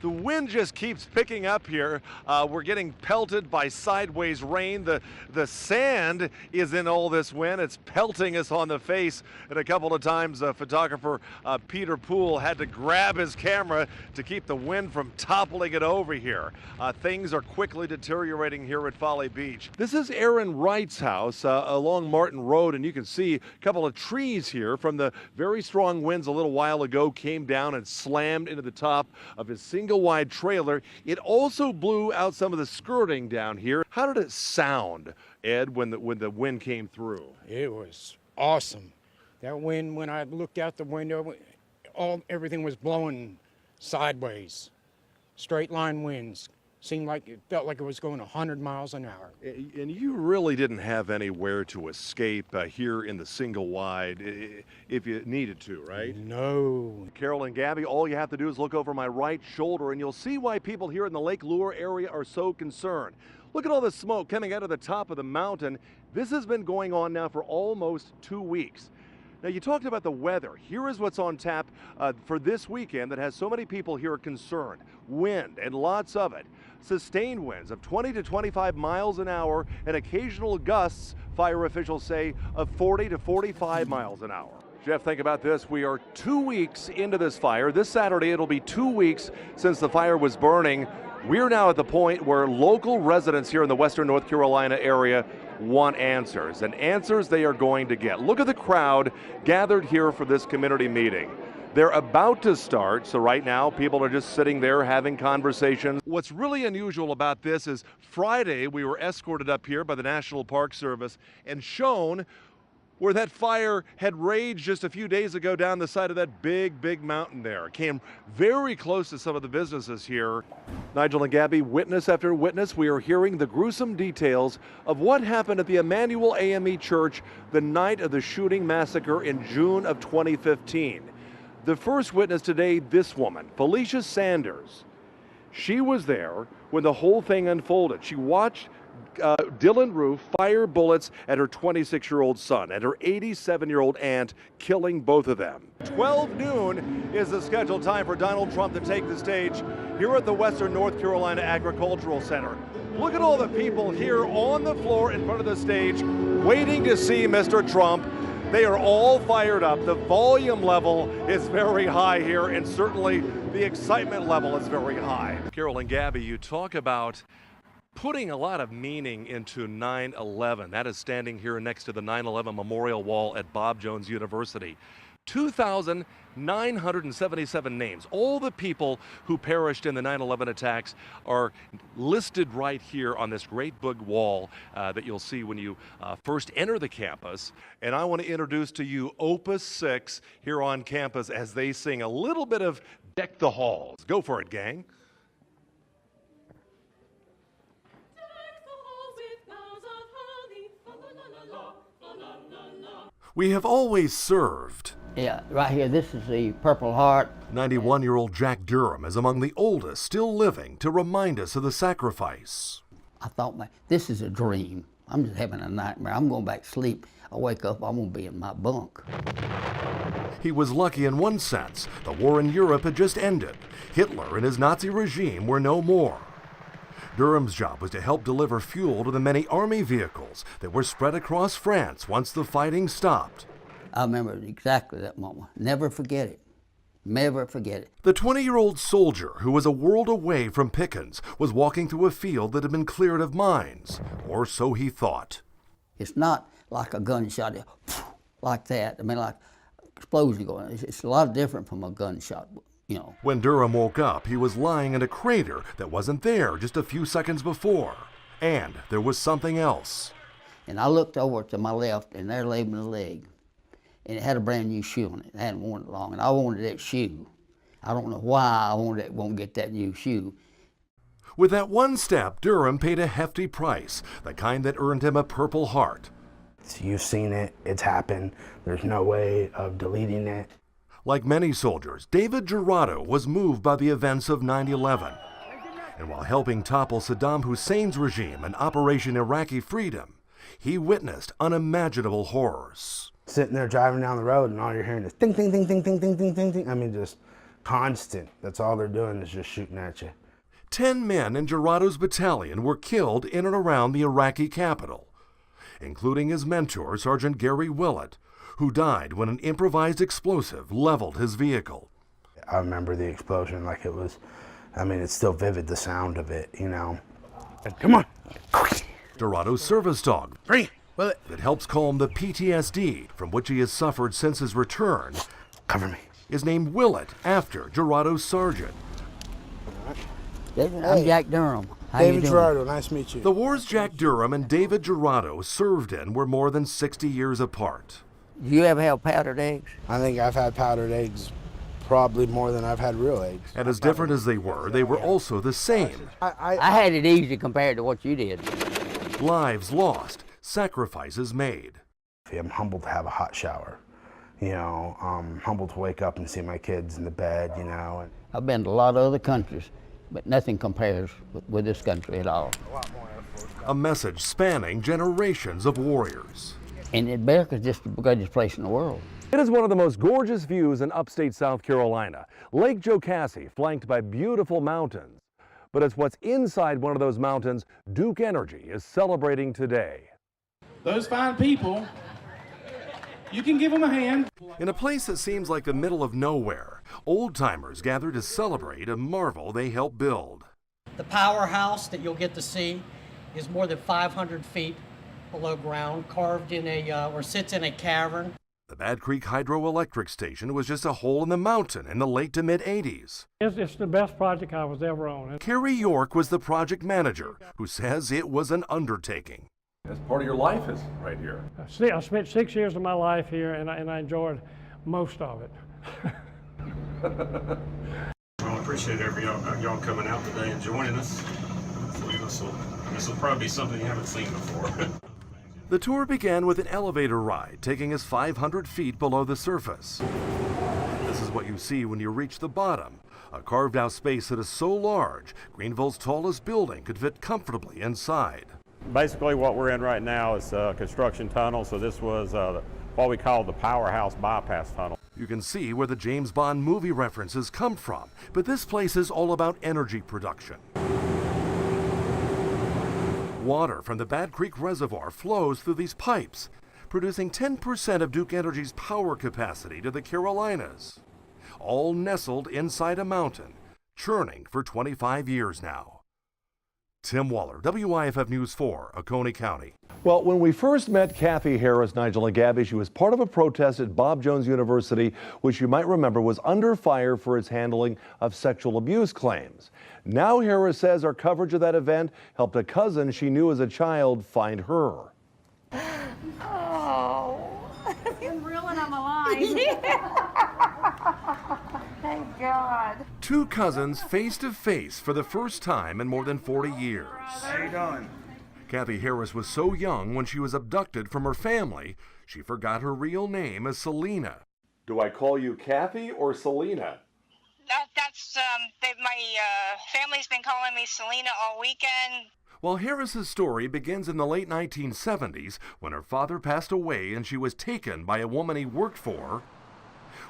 The wind just keeps picking up here. We're getting pelted by sideways rain. The sand is in all this wind. It's pelting us on the face. And a couple of times, photographer Peter Poole had to grab his camera to keep the wind from toppling it over here. Things are quickly deteriorating here at Folly Beach. This is Aaron Wright's house along Martin Road, and you can see a couple of trees here from the very strong winds a little while ago came down and slammed into the top of his single-wide trailer. It also blew out some of the skirting down here. How did it sound, Ed, when the wind came through? It was awesome. That wind, when I looked out the window, everything was blowing sideways. Straight line winds. Felt like it was going 100 miles an hour. And you really didn't have anywhere to escape here in the single wide if you needed to, right? No. Carol and Gabby, all you have to do is look over my right shoulder and you'll see why people here in the Lake Lure area are so concerned. Look at all the smoke coming out of the top of the mountain. This has been going on now for almost 2 weeks. Now, you talked about the weather. Here is what's on tap for this weekend that has so many people here concerned. Wind, and lots of it. Sustained winds of 20 to 25 miles an hour and occasional gusts, fire officials say, of 40 to 45 miles an hour. Jeff, think about this. We are 2 weeks into this fire. This Saturday, it'll be 2 weeks since the fire was burning. We're now at the point where local residents here in the western North Carolina area want answers, and answers they are going to get. Look at the crowd gathered here for this community meeting. They're about to start, so right now people are just sitting there having conversations. What's really unusual about this is Friday we were escorted up here by the National Park Service and shown where that fire had raged just a few days ago down the side of that big mountain there. It came very close to some of the businesses here. Nigel and Gabby, witness after witness, we are hearing the gruesome details of what happened at the Emmanuel AME Church the night of the shooting massacre in June of 2015. The first witness today, this woman, Felicia Sanders. She was there when the whole thing unfolded. She watched Dylan Roof fire bullets at her 26-year-old son and her 87-year-old aunt, killing both of them. 12 noon is the scheduled time for Donald Trump to take the stage here at the Western North Carolina Agricultural Center. Look at all the people here on the floor in front of the stage waiting to see Mr. Trump. They are all fired up. The volume level is very high here, and certainly the excitement level is very high. Carol and Gabby, you talk about putting a lot of meaning into 9/11. That is standing here next to the 9/11 Memorial Wall at Bob Jones University. 2,977 names. All the people who perished in the 9/11 attacks are listed right here on this great big wall that you'll see when you first enter the campus. And I want to introduce to you Opus 6 here on campus as they sing a little bit of Deck the Halls. Go for it, gang. We have always served. Yeah, right here, this is the Purple Heart. 91-year-old Jack Durham is among the oldest still living to remind us of the sacrifice. I thought, this is a dream. I'm just having a nightmare. I'm going back to sleep. I wake up, I'm going to be in my bunk. He was lucky in one sense. The war in Europe had just ended. Hitler and his Nazi regime were no more. Durham's job was to help deliver fuel to the many army vehicles that were spread across France once the fighting stopped. I remember exactly that moment. Never forget it. Never forget it. The 20-year-old soldier who was a world away from Pickens was walking through a field that had been cleared of mines, or so he thought. It's not like a gunshot, like that. I mean, like explosion going. It's a lot different from a gunshot. You know. When Durham woke up, he was lying in a crater that wasn't there just a few seconds before. And there was something else. And I looked over to my left, and there lay my leg. And it had a brand new shoe on it. I hadn't worn it long, and I wanted that shoe. I don't know why I won't get that new shoe. With that one step, Durham paid a hefty price, the kind that earned him a Purple Heart. You've seen it, it's happened. There's no way of deleting it. Like many soldiers, David Gerardo was moved by the events of 9/11. And while helping topple Saddam Hussein's regime and Operation Iraqi Freedom, he witnessed unimaginable horrors. Sitting there driving down the road and all you're hearing is ding, ding, ding, ding, ding, ding, ding, ding, ding. I mean, just constant. That's all they're doing is just shooting at you. 10 men in Gerardo's battalion were killed in and around the Iraqi capital, including his mentor, Sergeant Gary Willett, who died when an improvised explosive leveled his vehicle. I remember the explosion like it was, I mean, it's still vivid, the sound of it, you know. Come on. Gerardo's service dog, Bring it. Willett. that helps calm the PTSD from which he has suffered since his return, Cover me. is named Willett after Gerardo's sergeant. I'm Jack Durham. How you David doing? Gerardo, nice to meet you. The wars Jack Durham and David Gerardo served in were more than 60 years apart. Do you ever have powdered eggs? I think I've had powdered eggs probably more than I've had real eggs. And as different as they were also the same. I had it easy compared to what you did. Lives lost, sacrifices made. I'm humbled to have a hot shower. You know, I'm humbled to wake up and see my kids in the bed, you know. I've been to a lot of other countries, but nothing compares with this country at all. A message spanning generations of warriors. And America's just the greatest place in the world. It is one of the most gorgeous views in upstate South Carolina. Lake Jocassee, flanked by beautiful mountains. But it's what's inside one of those mountains Duke Energy is celebrating today. Those fine people, you can give them a hand. In a place that seems like the middle of nowhere, old-timers gather to celebrate a marvel they helped build. The powerhouse that you'll get to see is more than 500 feet below ground, carved in or sits in a cavern. The Bad Creek Hydroelectric Station was just a hole in the mountain in the late to mid-'80s. It's the best project I was ever on. Kerry York was the project manager, who says it was an undertaking. That's part of your life is right here. I spent 6 years of my life here, and I enjoyed most of it. Well, I appreciate y'all coming out today and joining us. This will probably be something you haven't seen before. The tour began with an elevator ride, taking us 500 feet below the surface. This is what you see when you reach the bottom, a carved-out space that is so large, Greenville's tallest building could fit comfortably inside. Basically what we're in right now is a construction tunnel, so this was what we call the powerhouse bypass tunnel. You can see where the James Bond movie references come from, but this place is all about energy production. Water from the Bad Creek Reservoir flows through these pipes, producing 10% of Duke Energy's power capacity to the Carolinas, all nestled inside a mountain, churning for 25 years now. Tim Waller, WIFF News 4, Oconee County. Well, when we first met Kathy Harris, Nigel and Gabby, she was part of a protest at Bob Jones University, which you might remember was under fire for its handling of sexual abuse claims. Now Harris says our coverage of that event helped a cousin she knew as a child find her. Oh, I'm reeling, I'm alive. Thank God. Two cousins face to face for the first time in more than 40 years. How you doing? Kathy Harris was so young when she was abducted from her family, she forgot her real name as Selena. Do I call you Kathy or Selena? That's my family's been calling me Selena all weekend. Well, Harris's story begins in the late 1970s when her father passed away and she was taken by a woman he worked for.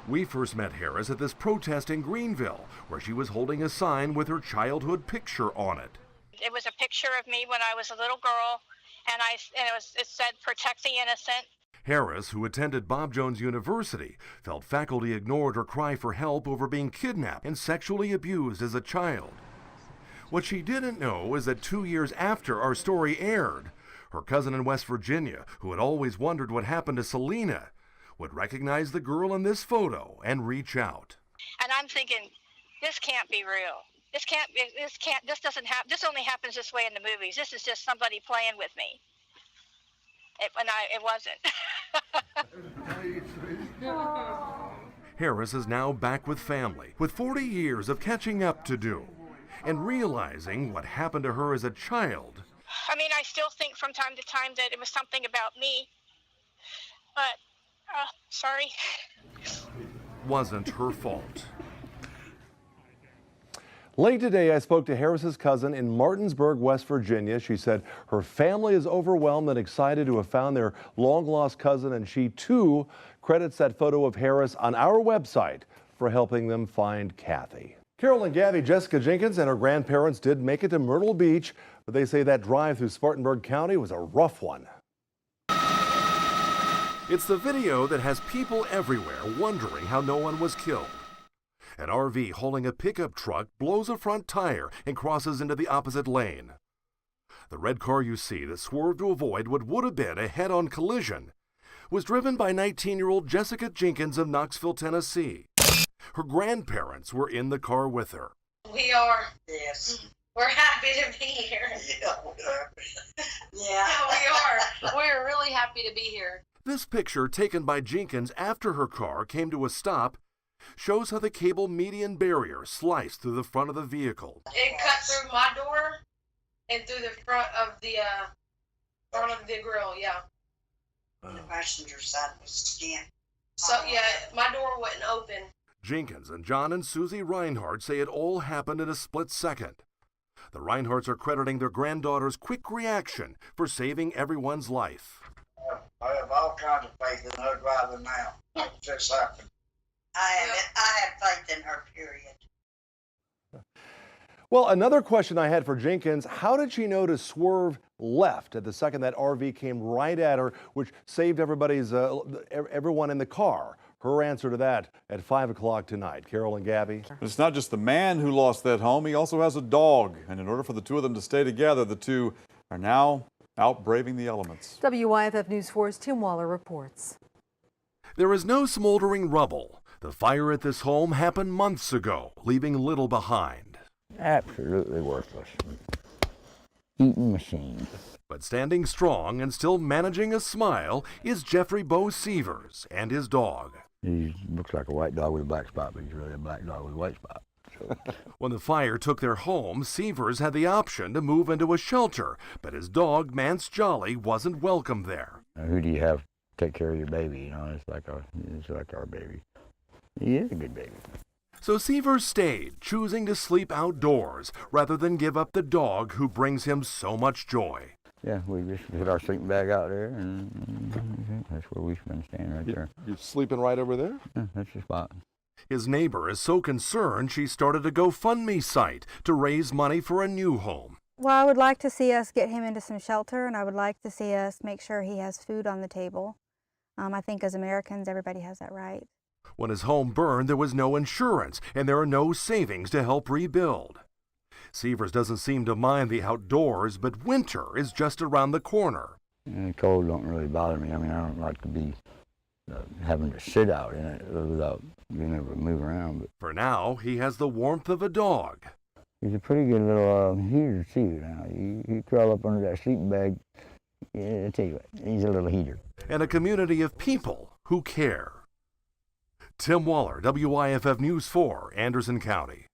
We first met Harris at this protest in Greenville, where she was holding a sign with her childhood picture on it. It was a picture of me when I was a little girl, and it said "Protect the Innocent." Harris, who attended Bob Jones University, felt faculty ignored her cry for help over being kidnapped and sexually abused as a child. What she didn't know is that 2 years after our story aired, her cousin in West Virginia, who had always wondered what happened to Selena, would recognize the girl in this photo and reach out. And I'm thinking, this can't be real. This doesn't happen. This only happens this way in the movies. This is just somebody playing with me. It wasn't. Harris is now back with family, with 40 years of catching up to do, and realizing what happened to her as a child. I mean, I still think from time to time that it was something about me, but, sorry. Wasn't her fault. Late today, I spoke to Harris's cousin in Martinsburg, West Virginia. She said her family is overwhelmed and excited to have found their long-lost cousin, and she, too, credits that photo of Harris on our website for helping them find Kathy. Carol and Gabby, Jessica Jenkins and her grandparents did make it to Myrtle Beach, but they say that drive through Spartanburg County was a rough one. It's the video that has people everywhere wondering how no one was killed. An RV hauling a pickup truck blows a front tire and crosses into the opposite lane. The red car you see that swerved to avoid what would have been a head-on collision was driven by 19-year-old Jessica Jenkins of Knoxville, Tennessee. Her grandparents were in the car with her. We are. Yes. We're happy to be here. Yeah, we're happy. Yeah, we are. We're really happy to be here. This picture, taken by Jenkins after her car came to a stop, shows how the cable median barrier sliced through the front of the vehicle. It cut through my door and through the front of the grill, yeah. The passenger side was skin. So, yeah, my door wasn't open. Jenkins and John and Susie Reinhardt say it all happened in a split second. The Reinhardts are crediting their granddaughter's quick reaction for saving everyone's life. I have all kinds of faith in her driving now. It just happened. I have faith in her, period. Well, another question I had for Jenkins, how did she know to swerve left at the second that RV came right at her, which saved everyone in the car? Her answer to that at 5 o'clock tonight. Carol and Gabby. It's not just the man who lost that home, he also has a dog. And in order for the two of them to stay together, the two are now out braving the elements. WYFF News 4's Tim Waller reports. There is no smoldering rubble. The fire at this home happened months ago, leaving little behind. Absolutely worthless. Eating machine. But standing strong and still managing a smile is Jeffrey Bo Severs and his dog. He looks like a white dog with a black spot, but he's really a black dog with a white spot. So. When the fire took their home, Severs had the option to move into a shelter, but his dog, Mance Jolly, wasn't welcome there. Who do you have to take care of your baby? You know, it's like our baby. He is a good baby. So Severs stayed, choosing to sleep outdoors rather than give up the dog who brings him so much joy. Yeah, we just put our sleeping bag out there, and that's where we've been staying right there. You're sleeping right over there? Yeah, that's the spot. His neighbor is so concerned she started a GoFundMe site to raise money for a new home. Well, I would like to see us get him into some shelter, and I would like to see us make sure he has food on the table. I think as Americans, everybody has that right. When his home burned, there was no insurance, and there are no savings to help rebuild. Severs doesn't seem to mind the outdoors, but winter is just around the corner. The cold don't really bother me. I mean, I don't like to be having to sit out in it without being able to move around. But for now, he has the warmth of a dog. He's a pretty good little heater too. Now he crawl up under that sleeping bag. Yeah, I tell you what, he's a little heater. And a community of people who care. Tim Waller, WYFF News 4, Anderson County.